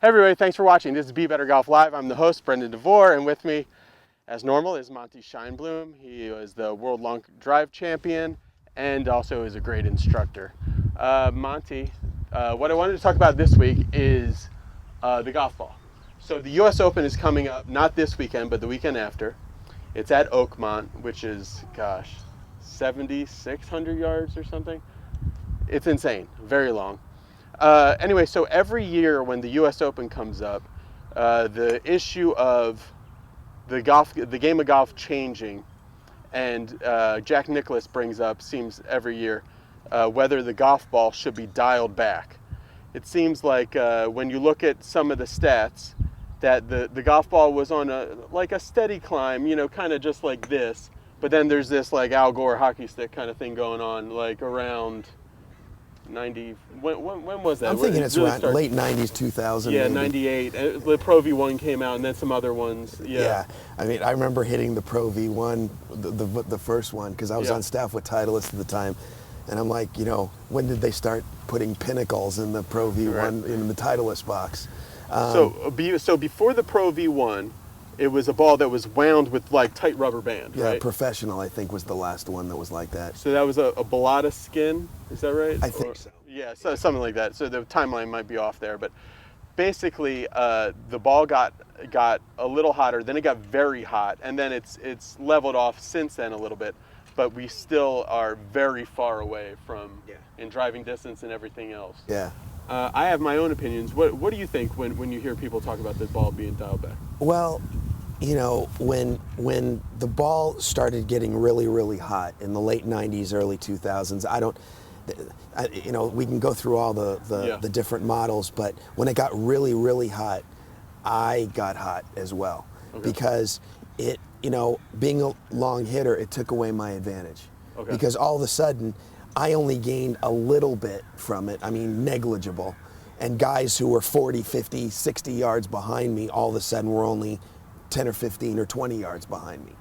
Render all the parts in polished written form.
Hey everybody, thanks for watching. This is Be Better Golf Live. I'm the host, Brendan DeVore, and with me, as normal, is Monte Scheinblum. He is the World Long Drive Champion and also is a great instructor. Monte, what I wanted to talk about this week is the golf ball. So the U.S. Open is coming up, not this weekend, but the weekend after. It's at Oakmont, which is, 7,600 yards or something. It's insane, very long. Anyway, so every year when the U.S. Open comes up, the issue of the game of golf changing, and Jack Niklaus brings up, seems every year, whether the golf ball should be dialed back. It seems like when you look at some of the stats, that the golf ball was on a steady climb, kind of just like this, but then there's this like Al Gore hockey stick kind of thing going on, like around 90, when was that? I'm thinking it's really around late 90s, 2000. Yeah, maybe. 98. The Pro V1 came out, and then some other ones. Yeah. I mean, I remember hitting the Pro V1, the first one, because I was on staff with Titleist at the time. And I'm like, when did they start putting pinnacles in the Pro V1 in the Titleist box? So before the Pro V1, it was a ball that was wound with like tight rubber band, yeah, right? Professional, I think, was the last one that was like that. So that was a Bellata skin, is that right? I think so. Yeah, so something like that. So the timeline might be off there, but basically the ball got a little hotter, then it got very hot, and then it's leveled off since then a little bit, but we still are very far away from in driving distance and everything else. Yeah. I have my own opinions. What do you think when you hear people talk about the ball being dialed back? Well, when the ball started getting really, really hot in the late 90s, early 2000s, we can go through all the different models, but when it got really, really hot, I got hot as well. Okay. Because it, being a long hitter, it took away my advantage. Okay. Because all of a sudden, I only gained a little bit from it, negligible. And guys who were 40, 50, 60 yards behind me, all of a sudden were only 10 or 15 or 20 yards behind me.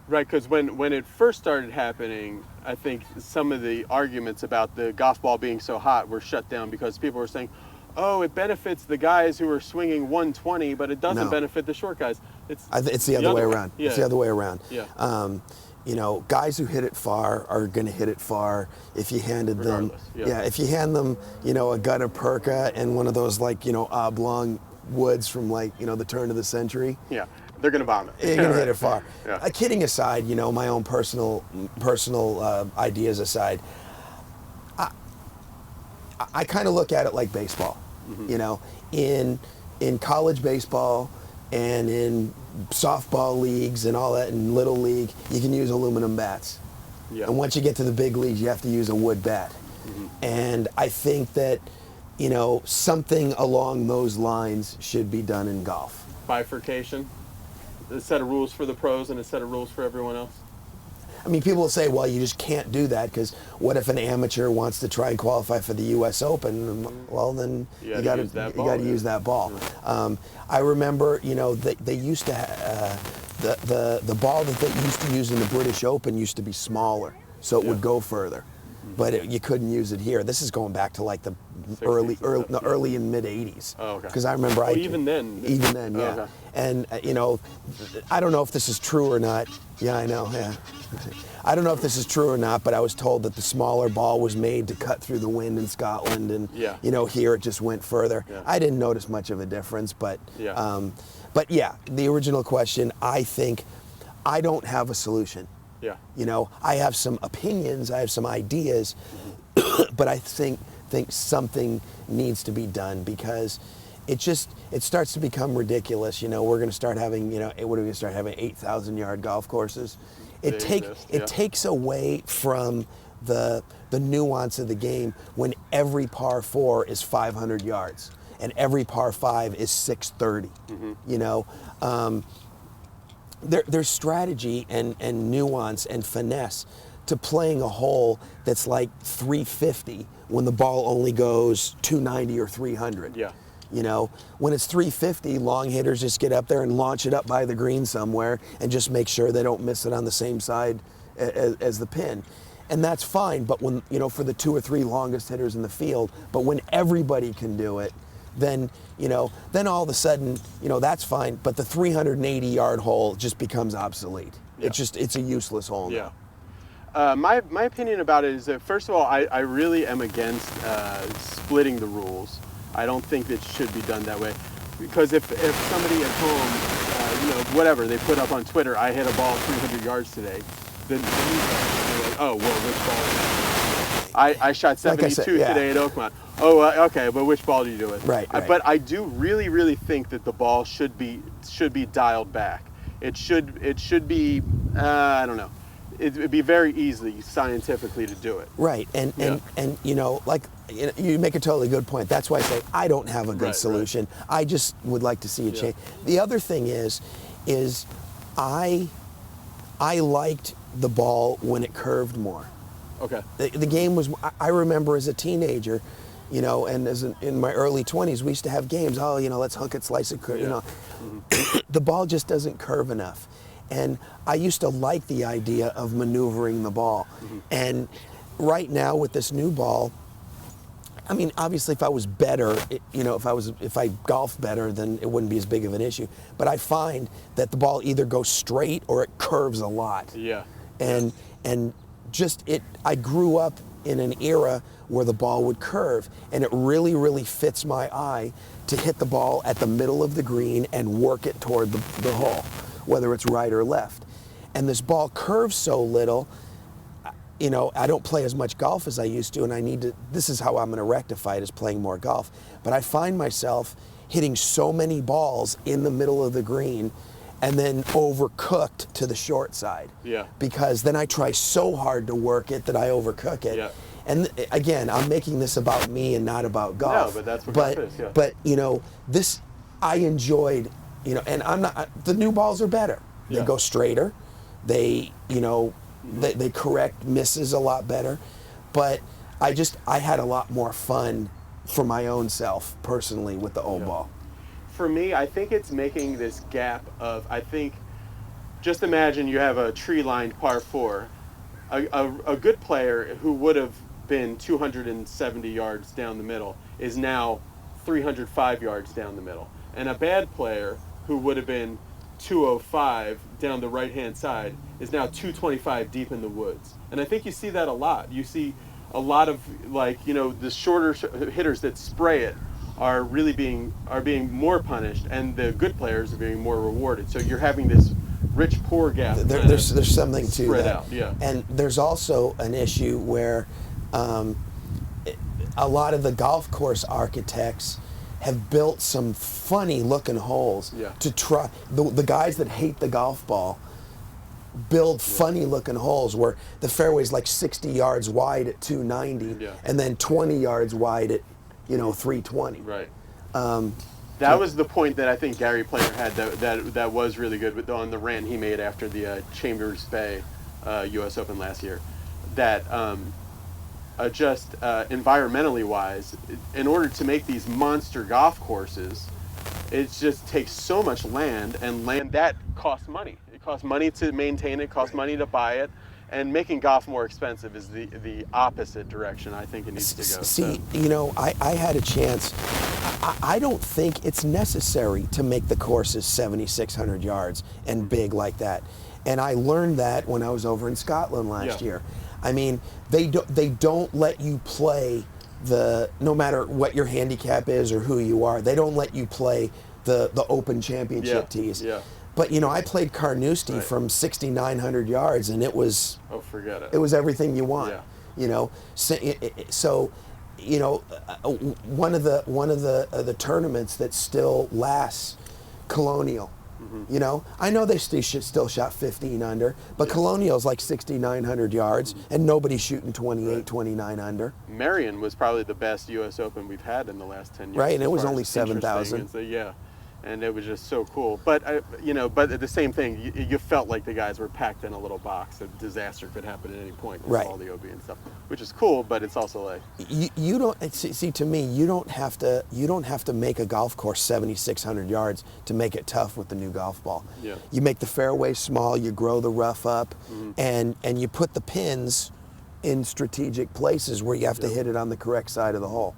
Right, because when it first started happening, I think some of the arguments about the golf ball being so hot were shut down because people were saying, oh, it benefits the guys who are swinging 120, but it doesn't benefit the short guys. It's the other way around. Yeah. It's the other way around. Yeah. Guys who hit it far are going to hit it far if you handed them, if you hand them, a gutta perca and one of those oblong woods from the turn of the century. Yeah, they're going to bomb it. You're going to hit it far. Yeah. Kidding aside, my own personal ideas aside, I kind of look at it like baseball. Mm-hmm. In college baseball and in softball leagues and all that, in little league, you can use aluminum bats. Yeah. And once you get to the big leagues, you have to use a wood bat. Mm-hmm. And I think that, something along those lines should be done in golf. Bifurcation? A set of rules for the pros and a set of rules for everyone else? People will say, well, you just can't do that because what if an amateur wants to try and qualify for the U.S. Open? Well, then you got to use that ball. Yeah. I remember, they used to the ball that they used to use in the British Open used to be smaller, so it would go further. But you couldn't use it here. This is going back to like the 60s, early and mid 80s. Oh, okay. Because I remember even then, yeah. Okay. And I don't know if this is true or not. Yeah, I know. Yeah. I don't know if this is true or not, but I was told that the smaller ball was made to cut through the wind in Scotland, and here it just went further. Yeah. I didn't notice much of a difference, but the original question, I think I don't have a solution. Yeah. I have some opinions, I have some ideas, but I think something needs to be done because it starts to become ridiculous. We're going to start having, what are we going to start having 8,000-yard golf courses? It takes away from the nuance of the game when every par 4 is 500 yards and every par 5 is 630. Mm-hmm. There's strategy and nuance and finesse to playing a hole that's like 350 when the ball only goes 290 or 300. Yeah. When it's 350, long hitters just get up there and launch it up by the green somewhere and just make sure they don't miss it on the same side as the pin. And that's fine, but when, for the 2 or 3 longest hitters in the field, but when everybody can do it, then then all of a sudden, that's fine. But the 380-yard hole just becomes obsolete. Yeah. It's a useless hole now. Yeah. My opinion about it is that, first of all, I really am against splitting the rules. I don't think it should be done that way, because if somebody at home, whatever, they put up on Twitter, I hit a ball 300 yards today, then they're like, oh, well, which ball is that? I shot 72 today at Oakmont. Oh, okay, but which ball do you do it? Right. But I do really, really think that the ball should be dialed back. It should be, I don't know. It'd be very easy scientifically to do it. Right, and you make a totally good point. That's why I say I don't have a good solution. Right. I just would like to see a change. The other thing is I liked the ball when it curved more. Okay. The game was. I remember as a teenager, and in my early 20s, we used to have games. Oh, let's hook it, slice it, curve. Mm-hmm. The ball just doesn't curve enough. And I used to like the idea of maneuvering the ball. Mm-hmm. And right now with this new ball, I mean, obviously if I was better, if I golfed better, then it wouldn't be as big of an issue. But I find that the ball either goes straight or it curves a lot. Yeah. And I grew up in an era where the ball would curve, and it really, really fits my eye to hit the ball at the middle of the green and work it toward the hole, whether it's right or left. And this ball curves so little, I don't play as much golf as I used to, and this is how I'm going to rectify it, is playing more golf. But I find myself hitting so many balls in the middle of the green and then overcooked to the short side. Yeah. Because then I try so hard to work it that I overcook it. Yeah. And again, I'm making this about me and not about golf. No, but that's what golf is, yeah. But, this, I enjoyed, and I'm not, the new balls are better. They go straighter. They, they correct misses a lot better. But I had a lot more fun for my own self, personally, with the old ball. For me, I think it's making this gap of, just imagine you have a tree-lined par 4. A good player who would have been 270 yards down the middle is now 305 yards down the middle. And a bad player who would have been 205 down the right-hand side is now 225 deep in the woods. And I think you see that a lot. You see a lot of, the shorter hitters that spray it are being more punished, and the good players are being more rewarded. So you're having this rich poor gap. There's something to spread that. Out, yeah. And there's also an issue where a lot of the golf course architects have built some funny looking holes to try. The guys that hate the golf ball build funny looking holes where the fairway's like 60 yards wide at 290 and then 20 yards wide at 320. Right. That was the point that I think Gary Player had that was really good on the rant he made after the Chambers Bay U.S. Open last year. That just environmentally wise, in order to make these monster golf courses, it just takes so much land, and land that costs money. It costs money to maintain it, costs money to buy it. And making golf more expensive is the opposite direction I think it needs to go. See, I had a chance. I don't think it's necessary to make the courses 7,600 yards and big like that. And I learned that when I was over in Scotland last year. I mean, they don't let you play no matter what your handicap is or who you are, they don't let you play the Open Championship tees. Yeah. But I played Carnoustie from 6,900 yards, and it was forget it. It was everything you want. Yeah. So one of the tournaments that still lasts, Colonial. Mm-hmm. I know they still shot 15 under, but Colonial's like 6,900 yards, and nobody's shooting 28, 29 under. Marion was probably the best U.S. Open we've had in the last 10 years. Right, and it was only 7,000. Yeah. And it was just so cool. But but the same thing, you felt like the guys were packed in a little box. A disaster could happen at any point with all the OB and stuff, which is cool. But it's also like you don't see. To me, you don't have to make a golf course 7,600 yards to make it tough with the new golf ball. Yeah. You make the fairway small, you grow the rough up, and you put the pins in strategic places where you have to hit it on the correct side of the hole.